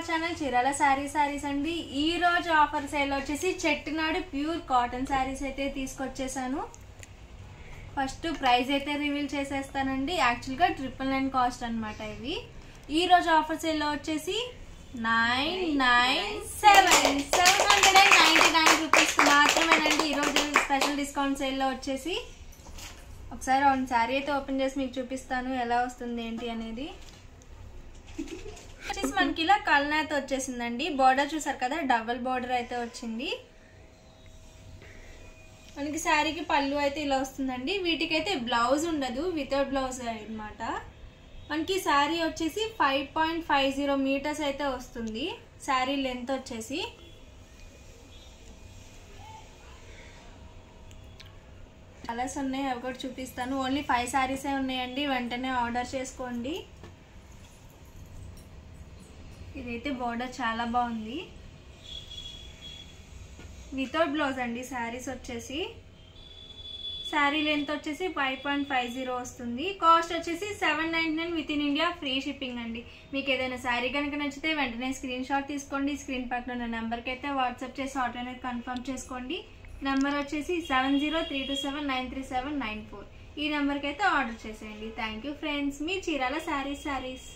Channel Chirala saris అండి. ఈ రోజు ఆఫర్ సేల్ వచ్చేసి చెట్టునాడు ప్యూర్ కాటన్ సారీస్ అయితే తీసుకొచ్చేసాను. ఫస్ట్ ప్రైస్ అయితే రివీల్ చేసేస్తానండి. యాక్చువల్గా 999 కాస్ట్ అనమాట. ఇవి ఈ రోజు ఆఫర్ సేల్ లో వచ్చేసి 799 రూపీస్ మాత్రమేనండి. ఈ రోజు స్పెషల్ డిస్కౌంట్ సేల్ లో వచ్చేసి ఒకసారి అవును శారీ అయితే ఓపెన్ చేసి మీకు చూపిస్తాను ఎలా వస్తుంది ఏంటి అనేది. వచ్చేసి మనకి ఇలా కల్నాథ్ వచ్చేసిందండి. బోర్డర్ చూసారు కదా, డబుల్ బోర్డర్ అయితే వచ్చింది. మనకి శారీకి పళ్ళు అయితే ఇలా వస్తుందండి. వీటికైతే బ్లౌజ్ ఉండదు, వితౌట్ బ్లౌజ్ అన్నమాట. మనకి శారీ వచ్చేసి 5.50 మీటర్స్ అయితే వస్తుంది. శారీ లెంత్ వచ్చేసి కలర్స్ ఉన్నాయి, అవి కూడా చూపిస్తాను. ఓన్లీ 5 శారీసే ఉన్నాయండి, వెంటనే ఆర్డర్ చేసుకోండి. ఇదైతే బోర్డర్ చాలా బాగుంది, వితౌట్ బ్లౌజ్ అండి. శారీస్ వచ్చేసి శారీ లెంత్ వచ్చేసి 5.50 వస్తుంది. కాస్ట్ వచ్చేసి 799 with in India, free shipping అండి. మీకు ఏదైనా శారీ కనుక నచ్చితే వెంటనే స్క్రీన్ షాట్ తీసుకోండి. స్క్రీన్ పక్కన ఉన్న నెంబర్కి అయితే వాట్సాప్ చేసి ఆర్డర్ అనేది కన్ఫర్మ్ చేసుకోండి. నెంబర్ వచ్చేసి 7032793794. ఈ నెంబర్కి అయితే ఆర్డర్ చేసేయండి. Thank you friends. Me Chirala saris.